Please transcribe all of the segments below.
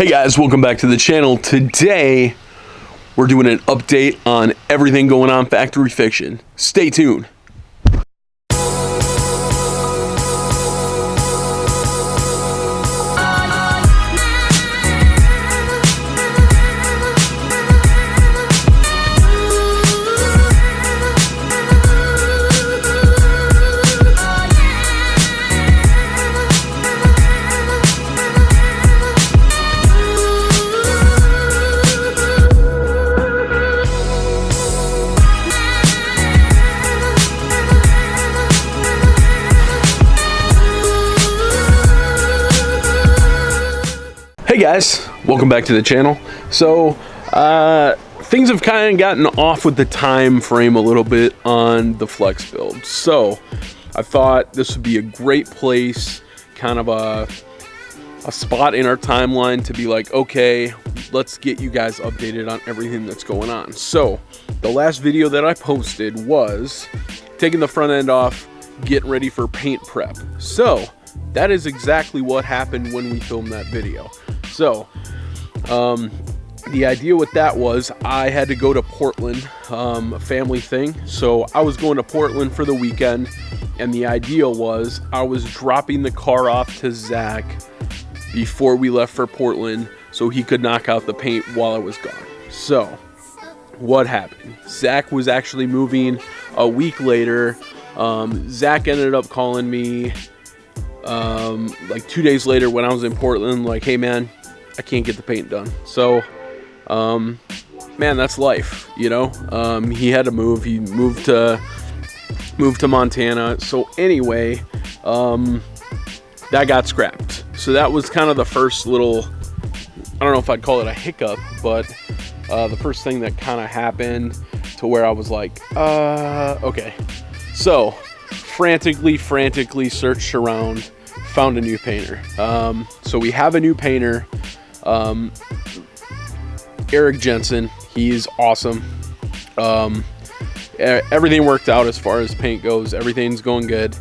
Hey guys, welcome back to the channel. Today, we're doing an update on everything going on Factory Fiction. Stay tuned. Hey guys, welcome back to the channel. So things have kind of gotten off with the time frame a little bit on the Flex build. So I thought this would be a great place, kind of a spot in our timeline to be like, okay, let's get you guys updated on everything that's going on. So the last video that I posted was taking the front end off, getting ready for paint prep. So that is exactly what happened when we filmed that video. So the idea with that was I had to go to Portland, a family thing. So I was going to Portland for the weekend, and the idea was I was dropping the car off to Zach before we left for Portland so he could knock out the paint while I was gone. So what happened? Zach was actually moving a week later. Zach ended up calling me like 2 days later when I was in Portland, like, hey man, I can't get the paint done. So man, that's life, you know. He had to move. He moved to Montana. So anyway, that got scrapped. So that was kind of the first little, I don't know if I'd call it a hiccup, but the first thing that kind of happened to where I was like, okay. So frantically searched around, found a new painter. So we have a new painter, Eric Jensen. He's awesome. Everything worked out as far as paint goes. Everything's going good.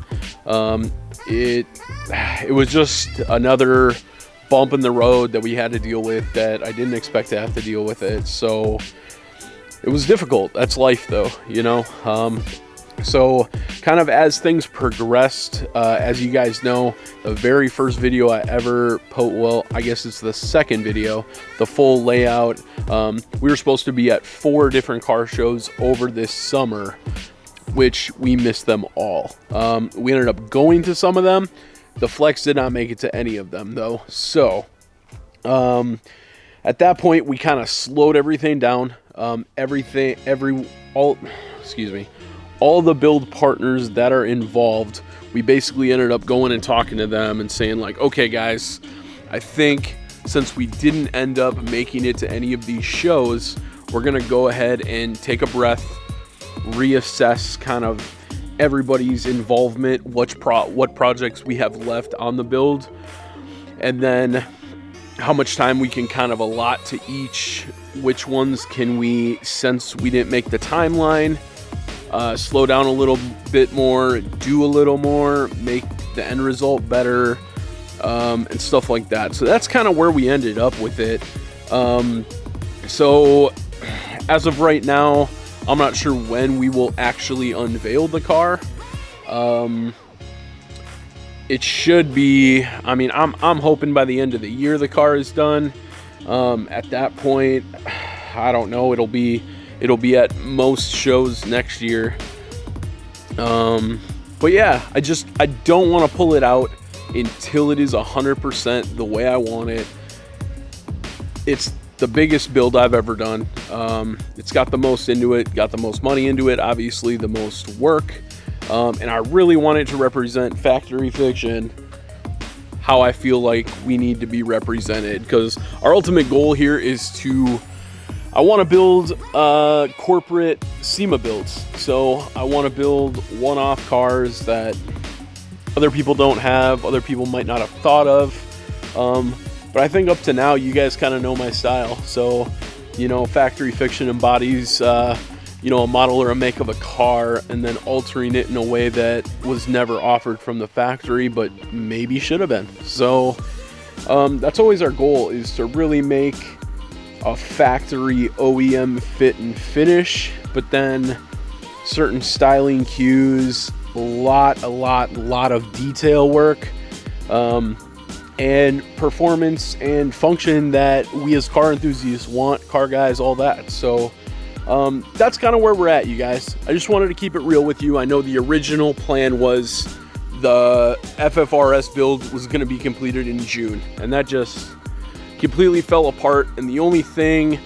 It was just another bump in the road that we had to deal with that I didn't expect to have to deal with it. So it was difficult. That's life though, you know. So kind of as things progressed, as you guys know, the very first video I ever well, I guess it's the second video, the full layout. We were supposed to be at 4 different car shows over this summer, which we missed them all. We ended up going to some of them. The Flex did not make it to any of them though. So at that point, we kind of slowed everything down. All the build partners that are involved, we basically ended up going and talking to them and saying like, okay guys, I think since we didn't end up making it to any of these shows, we're gonna go ahead and take a breath, reassess kind of everybody's involvement, what projects we have left on the build, and then how much time we can kind of allot to each, which ones can we, since we didn't make the timeline, slow down a little bit more, do a little more, make the end result better, and stuff like that. So that's kind of where we ended up with it. So as of right now, I'm not sure when we will actually unveil the car. It should be, I mean, I'm hoping by the end of the year the car is done. At that point, I don't know, it'll be at most shows next year. But yeah, I don't want to pull it out until it is 100% the way I want it. It's the biggest build I've ever done. It's got the most into it, got the most money into it, obviously the most work. And I really want it to represent Factory Fiction how I feel like we need to be represented, because our ultimate goal here is I want to build corporate SEMA builds. So I want to build one-off cars that other people don't have, other people might not have thought of. But I think up to now, you guys kind of know my style. So, you know, Factory Fiction embodies, you know, a model or a make of a car and then altering it in a way that was never offered from the factory, but maybe should have been. So That's always our goal, is to really make a factory OEM fit and finish, but then certain styling cues, a lot of detail work, and performance and function that we as car enthusiasts want, car guys, all that. So that's kind of where we're at, you guys. I just wanted to keep it real with you. I know the original plan was the FFRS build was going to be completed in June, and that just completely fell apart. And the only thing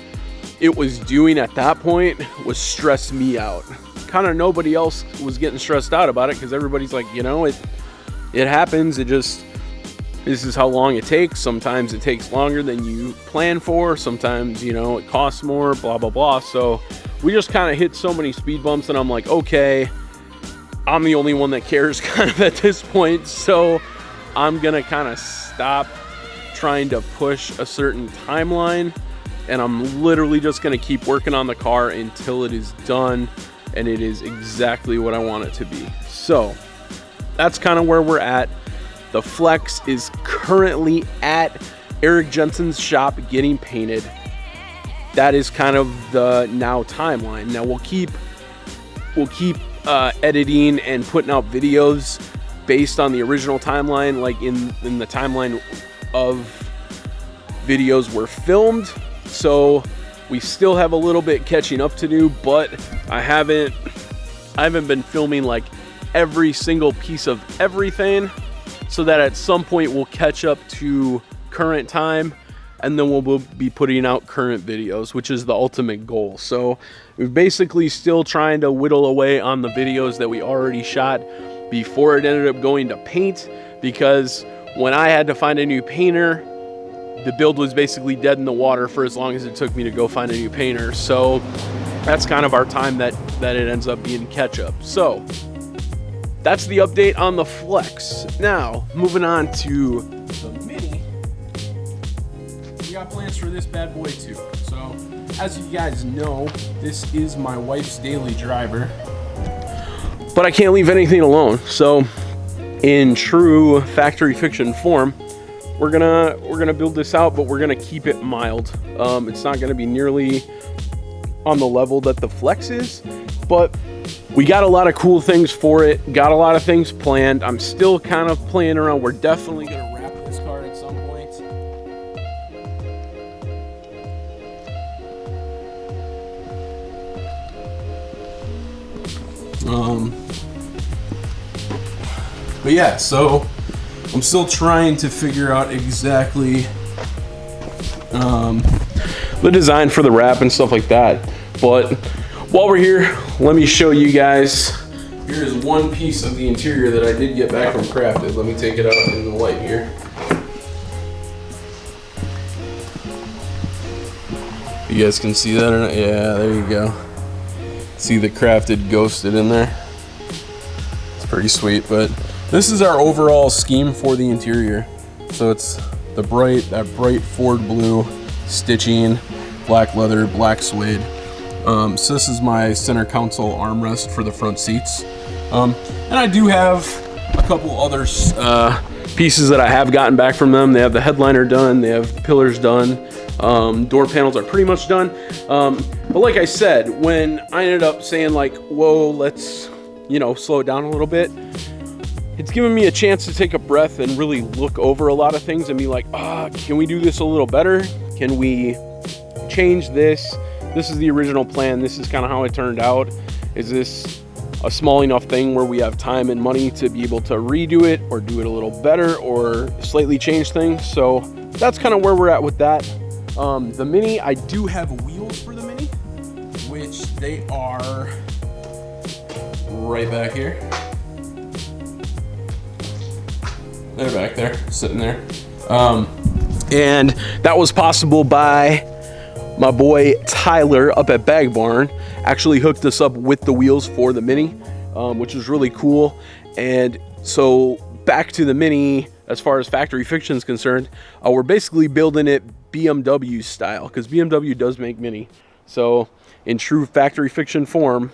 it was doing at that point was stress me out. Kind of nobody else was getting stressed out about it, because everybody's like, you know, it happens. This is how long it takes. Sometimes it takes longer than you plan for. Sometimes, you know, it costs more, blah, blah, blah. So we just kind of hit so many speed bumps, and I'm like, okay, I'm the only one that cares kind of at this point. So I'm going to kind of stop trying to push a certain timeline, and I'm literally just going to keep working on the car until it is done and it is exactly what I want it to be. So that's kind of where we're at. The Flex is currently at Eric Jensen's shop getting painted. That is kind of the now timeline. Now we'll keep editing and putting out videos based on the original timeline, like in the timeline of videos were filmed. So we still have a little bit catching up to do, but I haven't been filming like every single piece of everything, so that at some point we'll catch up to current time, and then we'll be putting out current videos, which is the ultimate goal. So we're basically still trying to whittle away on the videos that we already shot before it ended up going to paint, because when I had to find a new painter, the build was basically dead in the water for as long as it took me to go find a new painter. So that's kind of our time that it ends up being catch up. So that's the update on the Flex. Now, moving on to the Mini. We got plans for this bad boy too. So, as you guys know, this is my wife's daily driver, but I can't leave anything alone. So, in true factory fiction form, we're gonna build this out, but we're gonna keep it mild. It's not gonna be nearly on the level that the Flex is, but we got a lot of cool things for it, got a lot of things planned. I'm still kind of playing around. We're definitely gonna wrap this car at some point. But yeah, so I'm still trying to figure out exactly the design for the wrap and stuff like that. But while we're here, let me show you guys. Here is one piece of the interior that I did get back from Crafted. Let me take it out in the light here. You guys can see that or not? Yeah, there you go. See the Crafted ghosted in there? It's pretty sweet, but this is our overall scheme for the interior. So it's that bright Ford blue stitching, black leather, black suede. So this is my center console armrest for the front seats. And I do have a couple other pieces that I have gotten back from them. They have the headliner done, they have pillars done, door panels are pretty much done. But like I said, when I ended up saying like, whoa, let's, you know, slow it down a little bit, it's given me a chance to take a breath and really look over a lot of things and be like, can we do this a little better? Can we change this? This is the original plan. This is kind of how it turned out. Is this a small enough thing where we have time and money to be able to redo it or do it a little better or slightly change things? So that's kind of where we're at with that. The Mini, I do have wheels for the Mini, which they are right back here. They're back there, sitting there. And that was possible by my boy Tyler up at Bag Barn. Actually hooked us up with the wheels for the Mini, which was really cool. And so back to the Mini, as far as factory fiction is concerned, we're basically building it BMW style, because BMW does make Mini. So in true factory fiction form,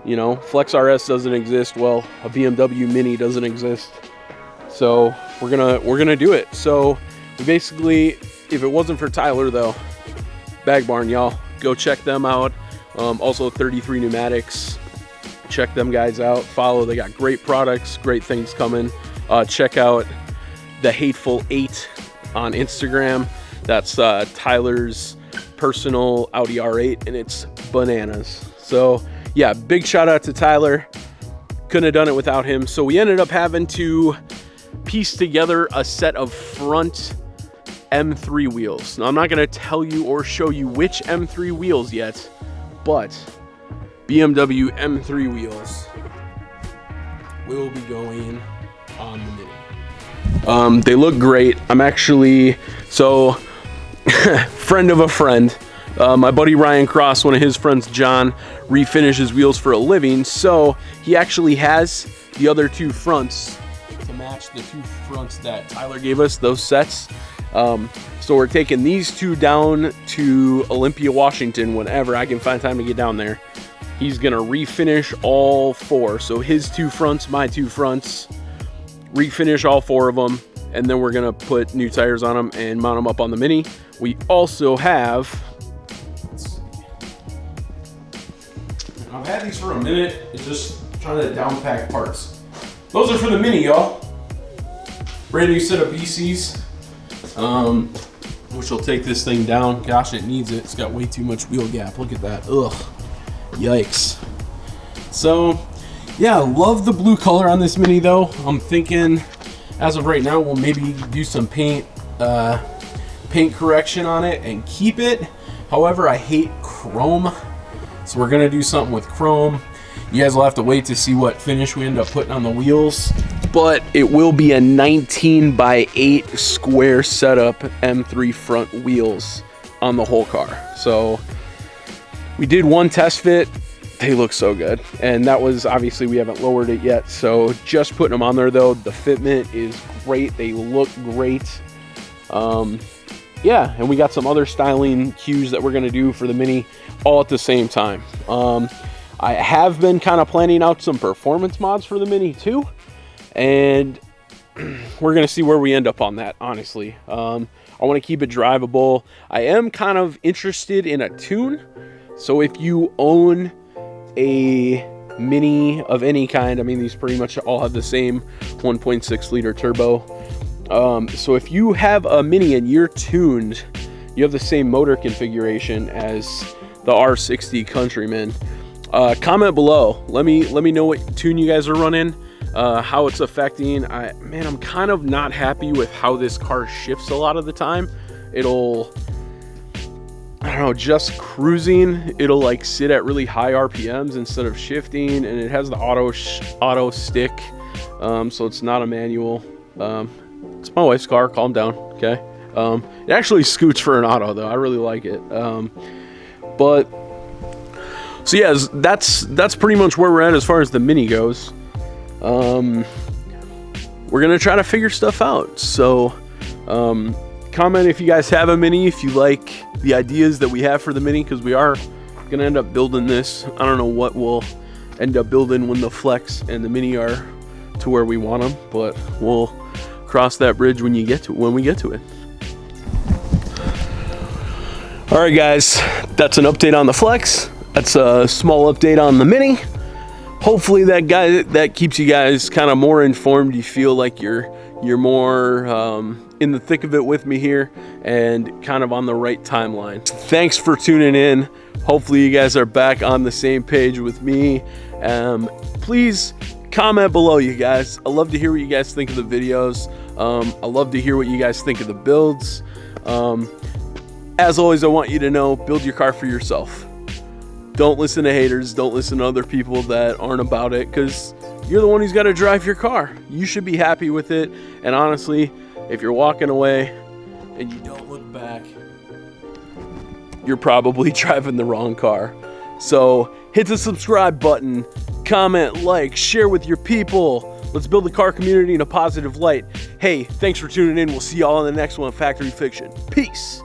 you know, Flex RS doesn't exist. Well, a BMW Mini doesn't exist. So we're gonna do it. So Basically, if it wasn't for Tyler though, Bag Barn, y'all, go check them out. Also 33 Pneumatics, check them guys out. Follow, they got great products, great things coming. Check out the Hateful 8 on Instagram. That's Tyler's personal Audi R8, and it's bananas. So yeah, big shout out to Tyler. Couldn't have done it without him. So we ended up having to piece together a set of front M3 wheels. Now I'm not gonna tell you or show you which M3 wheels yet, but BMW M3 wheels will be going on the Mini. They look great. I'm actually, so friend of a friend, my buddy Ryan Cross, one of his friends John, refinishes wheels for a living, so he actually has the other two fronts to match the two fronts that Tyler gave us, those sets. So we're taking these two down to Olympia, Washington whenever I can find time to get down there. He's gonna refinish all four, so his two fronts, my two fronts, refinish all four of them, and then we're gonna put new tires on them and mount them up on the Mini. We also have, I've had these for a minute, it's just trying to down pack parts. Those are for the Mini, y'all. Brand new set of BCs, which will take this thing down. Gosh, it needs it. It's got way too much wheel gap. Look at that. Ugh. Yikes. So, yeah, love the blue color on this Mini though. I'm thinking, as of right now, we'll maybe do some paint correction on it and keep it. However, I hate chrome, so we're gonna do something with chrome. You guys will have to wait to see what finish we end up putting on the wheels, but it will be a 19x8 square setup M3 front wheels on the whole car. So we did one test fit. They look so good, and that was, obviously we haven't lowered it yet, so just putting them on there though, the fitment is great. They look great. Yeah, and we got some other styling cues that we're gonna do for the Mini all at the same time. I have been kind of planning out some performance mods for the Mini too, and we're gonna see where we end up on that, honestly. I want to keep it drivable. I am kind of interested in a tune, so if you own a Mini of any kind, I mean, these pretty much all have the same 1.6 liter turbo. So if you have a Mini and you're tuned, you have the same motor configuration as the R60 Countryman, comment below. Let me know what tune you guys are running, how it's affecting. Man, I'm kind of not happy with how this car shifts a lot of the time. It'll, I don't know, just cruising, it'll like sit at really high RPMs instead of shifting, and it has the auto stick, so it's not a manual. It's my wife's car, calm down, okay? It actually scoots for an auto though, I really like it. But so yeah, that's pretty much where we're at as far as the Mini goes. We're gonna try to figure stuff out, so comment if you guys have a Mini, if you like the ideas that we have for the Mini, because we are gonna end up building this. I don't know what we'll end up building when the Flex and the Mini are to where we want them, but we'll cross that bridge when we get to it. All right guys, that's an update on the Flex. That's a small update on the Mini. Hopefully that keeps you guys kind of more informed. You feel like you're more in the thick of it with me here and kind of on the right timeline. Thanks for tuning in. Hopefully you guys are back on the same page with me. Please comment below, you guys. I love to hear what you guys think of the videos. I love to hear what you guys think of the builds. As always, I want you to know, build your car for yourself. Don't listen to haters. Don't listen to other people that aren't about it, because you're the one who's got to drive your car. You should be happy with it. And honestly, if you're walking away and you don't look back, you're probably driving the wrong car. So hit the subscribe button, comment, like, share with your people. Let's build the car community in a positive light. Hey, thanks for tuning in. We'll see y'all on the next one, Factory Fiction. Peace.